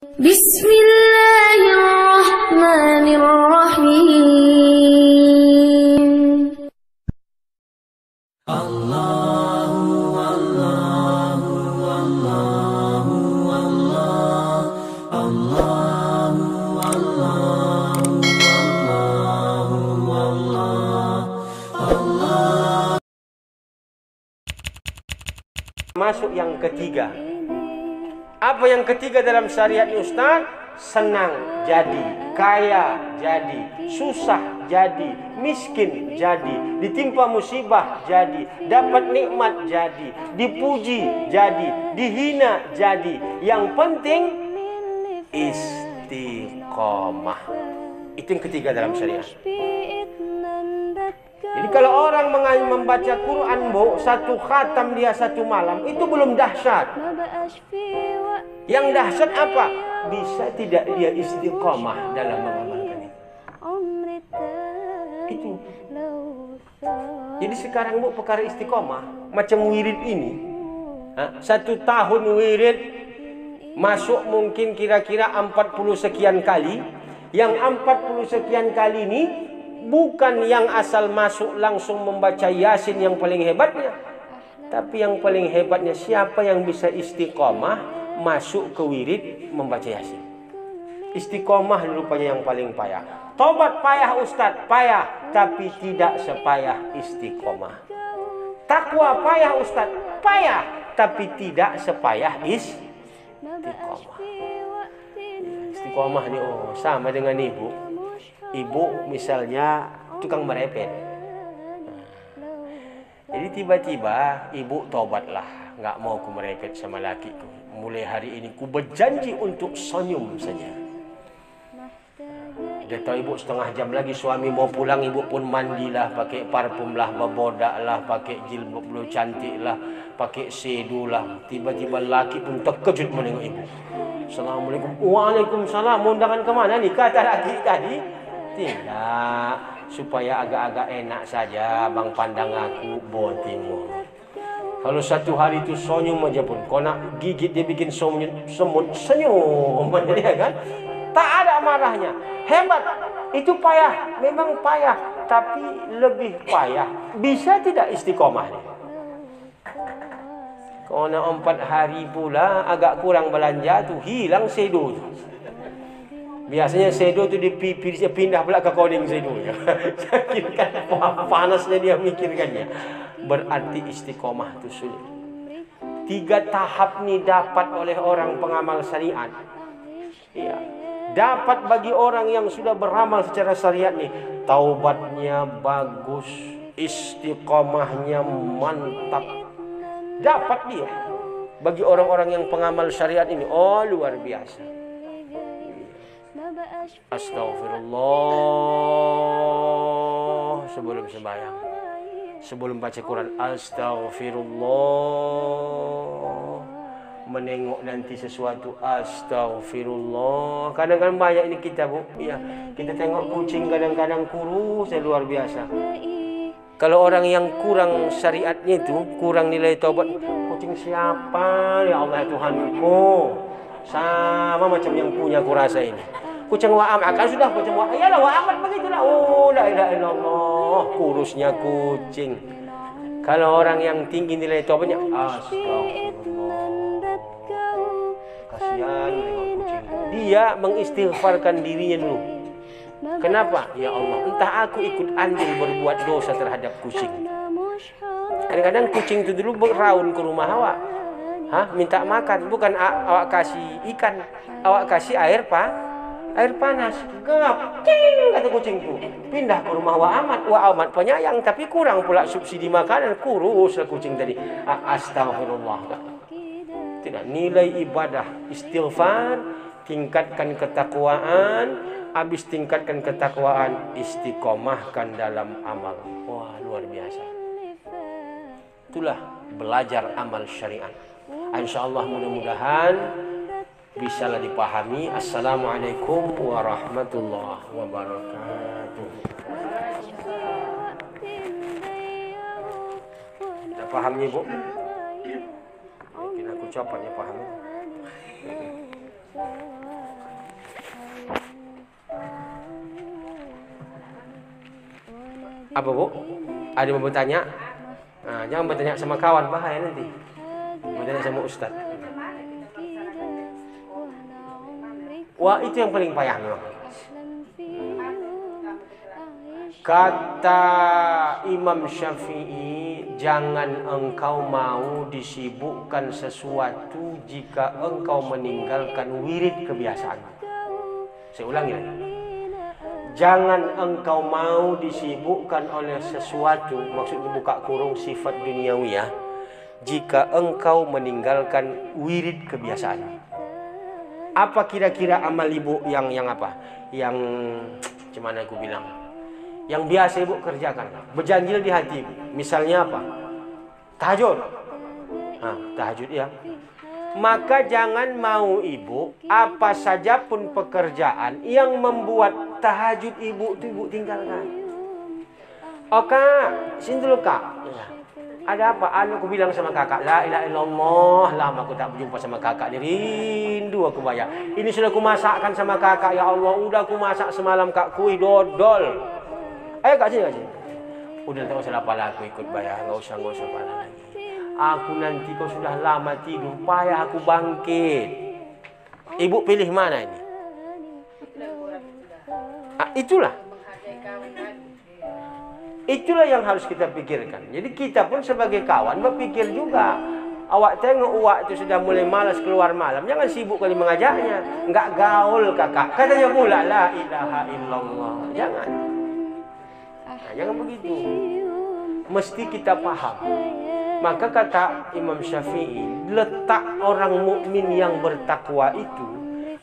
Bismillahirrahmanirrahim. Masuk yang ketiga. Apa yang ketiga dalam syariat ini, Ustaz? Senang jadi, kaya jadi, susah jadi, miskin jadi, ditimpa musibah jadi, dapat nikmat jadi, dipuji jadi, dihina jadi. Yang penting istiqomah. Itu yang ketiga dalam syariat. Jadi kalau orang membaca Quran, Bu, satu khatam dia satu malam, itu belum dahsyat. Yang dahsyat apa? Bisa tidak dia istiqomah dalam mengamalkan itu. Jadi sekarang, Bu, perkara istiqomah macam wirid ini, 1 tahun wirid masuk mungkin kira-kira 40 sekian kali. Yang 40 sekian kali ini bukan yang asal masuk langsung membaca Yasin yang paling hebatnya, tapi yang paling hebatnya siapa yang bisa istiqomah masuk ke wirid membaca Yasin. Istiqomah rupanya yang paling payah. Tobat payah, Ustadz, payah, tapi tidak sepayah istiqomah. Takwa payah, Ustadz, payah, tapi tidak sepayah istiqomah. Istiqomah ini sama dengan ibu. Ibu misalnya tukang merepet. Jadi tiba-tiba ibu tobatlah, nggak mau ku merepet sama lakiku. Mulai hari ini ku berjanji untuk senyum saja. Dia tahu ibu setengah jam lagi suami mau pulang, ibu pun mandilah, pakai parfum lah, berbodak lah, pakai jilbab lu cantik lah, pakai sedu lah. Tiba-tiba laki pun terkejut menengok ibu. Assalamualaikum. Waalaikumsalam. Undangan kemana nih? Kata laki tadi. Tidak, supaya agak-agak enak saja bang pandang aku botimu. Kalau satu hari itu senyum aja pun, kau nak gigit dia bikin semut senyum aja dia kan. Tak ada marahnya. Hebat. Itu payah, memang payah, tapi lebih payah. Bisa tidak istiqomah nih? Kau nak 4 hari pula agak kurang belanja tuh, hilang sedo tuh. Biasanya sedo tu pindah pula ke koning sedo. Sakitkan panasnya dia mikirkannya. Berarti istiqomah itu sulit. 3 tahap ni dapat oleh orang pengamal syariat. Iya. Dapat bagi orang yang sudah beramal secara syariat ni. Taubatnya bagus, istiqomahnya mantap. Dapat dia. Bagi orang-orang yang pengamal syariat ini, oh luar biasa. Astaghfirullah sebelum sembahyang, sebelum baca Quran, astaghfirullah. Menengok nanti sesuatu, astaghfirullah. Kadang-kadang banyak ini kita, Bu, ya, kita tengok kucing kadang-kadang kurus, luar biasa. Kalau orang yang kurang syariatnya itu, kurang nilai taubat, kucing siapa ya Allah Tuhanku, sama macam yang punya kurasa ini. Kucing wa amat kan sudah kucing wa, iyalah wa amat begitulah. Oh la ilaha illallah, kurusnya kucing. Kalau orang yang tinggi nilai taubatnya, astagfirullah. Kasihan dengan kucing. Dia mengistighfarkan dirinya dulu. Kenapa? Ya Allah, entah aku ikut andil berbuat dosa terhadap kucing. Kadang-kadang kucing itu dulu beraun ke rumah awak. Minta makan, bukan awak kasih ikan, awak kasih air panas. Gap, cing, kata kucing itu. Pindah ke rumah Wa Amat penyayang, tapi kurang pula subsidi makanan, kurus kucing tadi. Astagfirullah. Tidak, nilai ibadah, istighfar, tingkatkan ketakwaan. Habis tingkatkan ketakwaan, istiqomahkan dalam amal. Wah, luar biasa. Itulah belajar amal syariat. Insyaallah mudah-mudahan bisalah dipahami. Assalamualaikum warahmatullahi wabarakatuh. Dah paham ni, Bu? Mungkin aku cepatnya paham. Apa Bu? Ada yang mau bertanya? Nah, jangan bertanya sama kawan, bahaya nanti. Bertanya sama Ustadz. Wah, itu yang paling payah memang. Kata Imam Syafi'i, jangan engkau mau disibukkan sesuatu jika engkau meninggalkan wirid kebiasaan. Saya ulangi lagi. Jangan engkau mau disibukkan oleh sesuatu, maksudnya buka kurung sifat duniawiyah, jika engkau meninggalkan wirid kebiasaan. Apa kira-kira amal ibu yang apa? Yang gimana aku bilang? Yang biasa ibu kerjakan, berjanjil di hati ibu. Misalnya apa? Tahajud. Tahajud ya. Maka jangan mau ibu apa saja pun pekerjaan yang membuat tahajud ibu itu ibu tinggalkan. Oh kak, sini dulu kak. Ya. Ada apa? Aku bilang sama kakak, la ilaha illallah. Lama aku tak berjumpa sama kakak. Rindu aku bayar. Ini sudah aku masakkan sama kakak. Ya Allah, udah aku masak semalam kak kue dodol. Ayo kak sini, kak sini. Udah tak usah pala aku ikut bayar. Nggak usah pala lagi. Aku nanti kau sudah lama tidur, payah aku bangkit. Ibu pilih mana ini? Itulah yang harus kita pikirkan. Jadi kita pun sebagai kawan berpikir juga. Awak tengok uak itu sudah mulai malas keluar malam, jangan sibuk kali mengajaknya. Enggak gaul kakak. Katanya pula la ilaha illallah. Jangan. Jangan begitu. Mesti kita paham. Maka kata Imam Syafi'i, letak orang mukmin yang bertakwa itu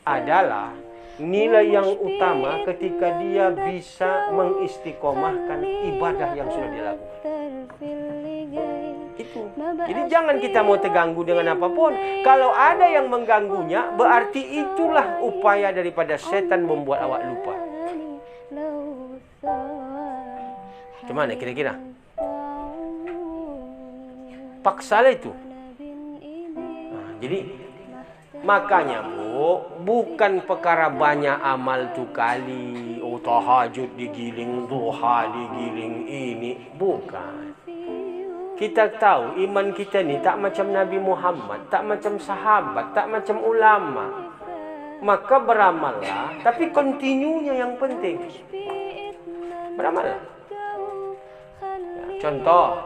adalah nilai yang utama ketika dia bisa mengistiqomahkan ibadah yang sudah dilakukan. Itu. Jadi jangan kita mau terganggu dengan apapun. Kalau ada yang mengganggunya, berarti itulah upaya daripada setan membuat awak lupa. Gimana kira-kira? Paksalah itu. Jadi makanya Bu, bukan perkara banyak amal tu kali, tahajud digiling, duha digiling ini, bukan. Kita tahu iman kita ni tak macam Nabi Muhammad, tak macam sahabat, tak macam ulama. Maka beramallah, tapi kontinunya yang penting. Beramallah. Contoh,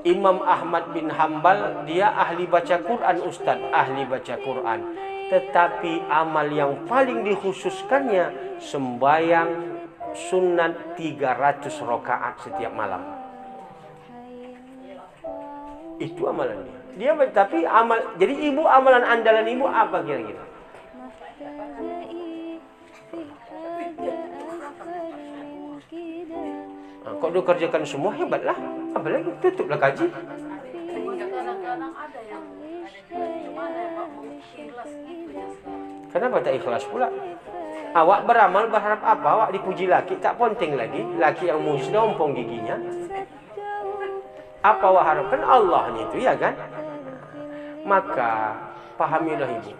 Imam Ahmad bin Hanbal, dia ahli baca Quran, ustaz, ahli baca Quran. Tetapi amal yang paling dikhususkannya sembahyang sunat 300 rakaat setiap malam. Itu amalan dia. Tapi jadi ibu, amalan andalan ibu apa kira-kira? Kok dia kerjakan semua, hebatlah. Apalagi tutuplah kaji. Kenapa tak ikhlas pula? Awak beramal berharap apa? Awak dipuji laki, tak penting lagi. Laki yang muji sudah ompong giginya. Apa awak harapkan? Allahnya itu, ya kan? Maka pahamilah ibu.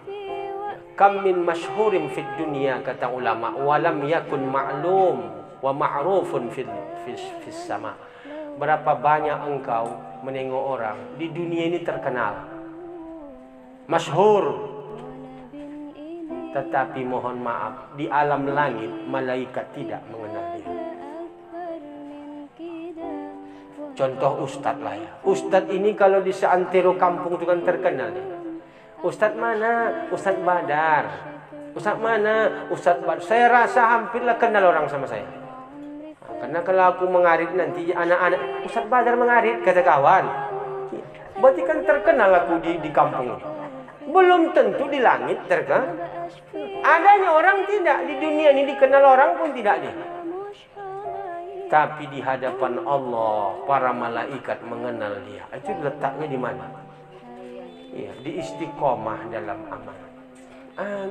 Kam min masyhurin fid dunia, kata ulama, walam yakun ma'lum wa ma'rufun fis sama. Berapa banyak engkau menengok orang di dunia ini terkenal, masyhur, tetapi mohon maaf di alam langit malaikat tidak mengenal dia. Contoh ustaz lah ya. Ustaz ini kalau di seantero kampung itu kan terkenal dia. Ustaz mana? Ustaz Badar. Ustaz mana? Ustaz Badar. Saya rasa hampirlah kenal orang sama saya. Karena kalau aku mengarit nanti anak-anak, Ustaz Badar mengarit, kata kawan. Berarti kan terkenal aku di kampung. Belum tentu di langit terkenal. Adanya orang tidak di dunia ini dikenal orang pun tidak dia. Tapi di hadapan Allah para malaikat mengenal dia. Itu letaknya di mana? Iya, di istiqomah dalam amal.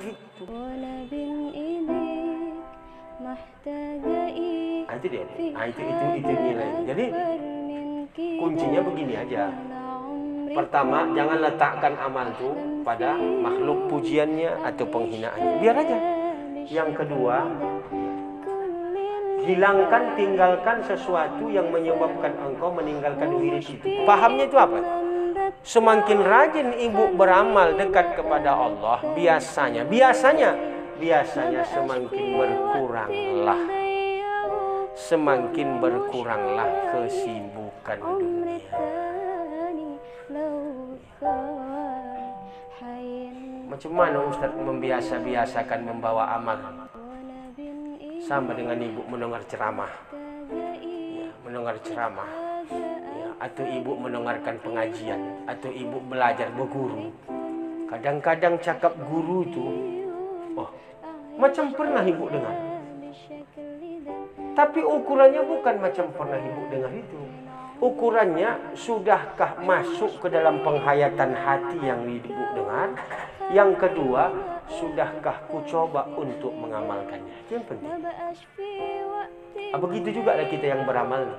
Gitu. Itu dia. Itu nilai. Jadi kuncinya begini aja. Pertama, jangan letakkan amal itu pada makhluk pujiannya atau penghinaannya. Biar aja. Yang kedua, Hilangkan, tinggalkan sesuatu yang menyebabkan engkau meninggalkan wirid itu. Pahamnya itu apa? Semakin rajin ibu beramal dekat kepada Allah, biasanya semakin berkuranglah kesibukan dunia. Macam mana Ustaz membiasakan membawa amal? Sama dengan ibu mendengar ceramah, atau ibu mendengarkan pengajian, atau ibu belajar berguru. Kadang-kadang cakap guru itu, macam pernah ibu dengar. Tapi ukurannya bukan macam pernah ibu dengar itu. Ukurannya, sudahkah masuk ke dalam penghayatan hati yang ibu dengar? Yang kedua, sudahkah ku coba untuk mengamalkannya? Itu yang penting. Begitu juga lah kita yang beramal.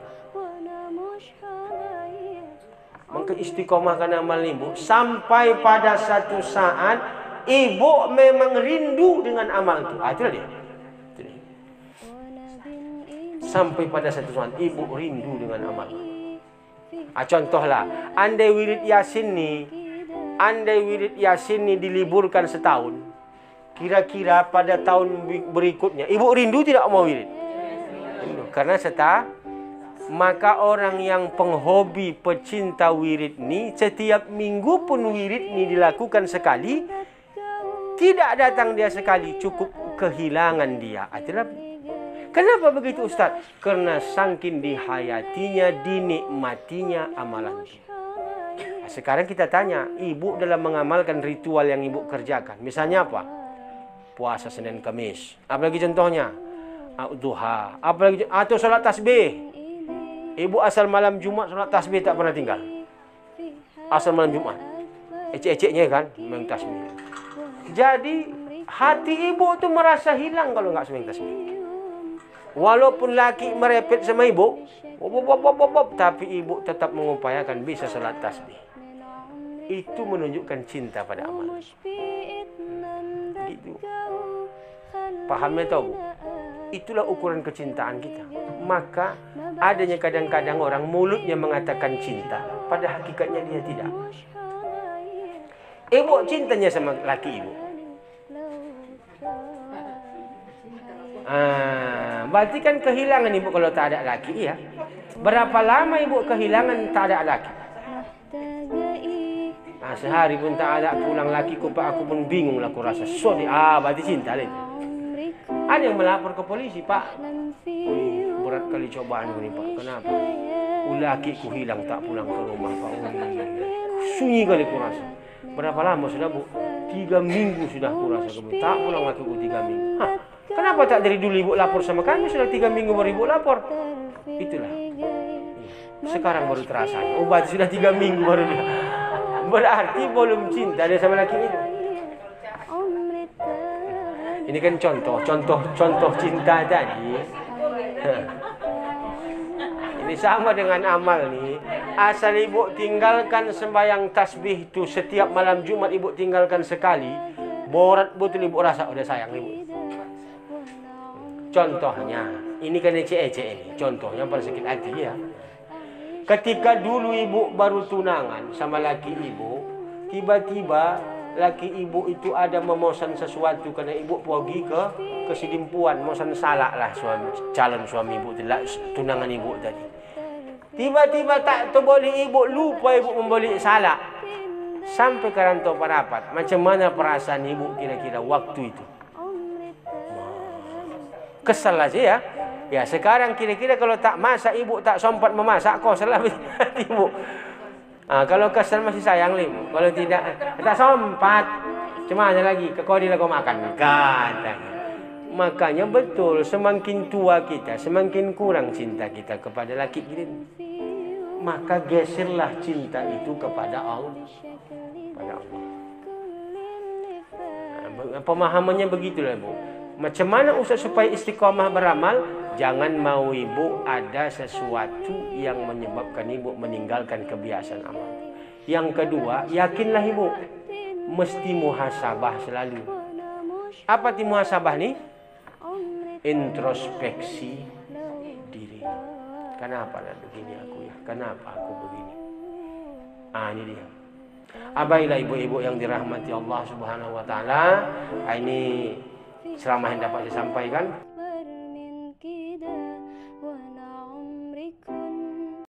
Maka istiqomahkan amal ibu. Sampai pada satu saat, ibu memang rindu dengan amal itu. Itulah dia. Sampai pada satu saat, ibu rindu dengan amal. Contohlah, andai wirid Yasin ni diliburkan setahun, kira-kira pada tahun berikutnya ibu rindu tidak mau wirid? Rindu. Karena maka orang yang penghobi pecinta wirid ni, setiap minggu pun wirid ni dilakukan sekali, tidak datang dia sekali, cukup kehilangan dia. Kenapa begitu Ustaz? Karena saking dihayatinya, dinikmatinya amalan itu. Sekarang kita tanya, ibu dalam mengamalkan ritual yang ibu kerjakan, misalnya apa? Puasa Senin Kamis. Apalagi contohnya? Duha. Apalagi atau salat tasbih. Ibu asal malam Jumat salat tasbih tak pernah tinggal. Asal malam Jumat. Ecek-eceknya kan memang tasbih. Jadi hati ibu tu merasa hilang kalau enggak sembahyang tasbih. Walaupun laki merepet sama ibu, tapi ibu tetap mengupayakan bisa salat tasbih. Itu menunjukkan cinta pada amal. Gitu. Pahamnya tahu? Itulah ukuran kecintaan kita. Maka adanya kadang-kadang orang mulutnya mengatakan cinta, pada hakikatnya dia tidak. Ibu cintanya sama laki ibu. Berarti kan kehilangan ibu kalau tak ada laki, ya. Berapa lama ibu kehilangan tak ada laki? Sehari pun tak ada pulang laki ku, Pak, aku pun bingung lah, aku rasa berarti cinta lah. Ada yang melapor ke polisi, Pak. Berat kali cobaan ini, Pak. Kenapa? Laki ku hilang tak pulang ke rumah, Pak. Sunyi kali ku rasa. Berapa lama sudah, Bu? 3 minggu sudah ku rasa tak pulang laki ku 3 minggu. Kenapa tak dari dulu ibu lapor sama kami? Sudah 3 minggu baru ibu lapor. Itulah. Sekarang baru terasa. Berarti sudah 3 minggu baru dia. Berarti belum cinta dia sama laki itu. Ini kan contoh cinta tadi. Ini sama dengan amal nih. Asal ibu tinggalkan sembahyang tasbih itu setiap malam Jumat, ibu tinggalkan sekali, borat betul ibu rasa udah sayang ibu. Contohnya, ini kan ecek-ecek ini. Contohnya pada sakit hati, ya. Ketika dulu ibu baru tunangan sama laki ibu, tiba-tiba laki ibu itu ada memesan sesuatu karena ibu pergi ke Sidimpuan, memesan salak lah calon suami ibu, tunangan ibu tadi. Tiba-tiba tak terbalik ibu, lupa ibu membeli salak. Sampai ke rantau parapat. Macam mana perasaan ibu kira-kira waktu itu? Kesal aja, ya. Ya, sekarang kira-kira kalau tak masak ibu, tak sempat memasak, kau salah ibu. Kalau kesal masih sayang ibu. Kalau tidak, tak sempat. Cuma lagi, kau dia kau makan. Katanya. Makanya betul, semakin tua kita, semakin kurang cinta kita kepada laki kita. Maka geserlah cinta itu kepada Allah. Pemahamannya begitulah, Bu. Macam mana Ustaz supaya istiqomah beramal? Jangan mau ibu ada sesuatu yang menyebabkan ibu meninggalkan kebiasaan amal. Yang kedua, yakinlah ibu mesti muhasabah selalu. Apa ti muhasabah nih? Introspeksi Kenapa lah begini aku ya? Kenapa aku begini? Ini dia. Baiklah ibu-ibu yang dirahmati Allah Subhanahu wa taala. Ini ceramah yang dapat saya sampaikan.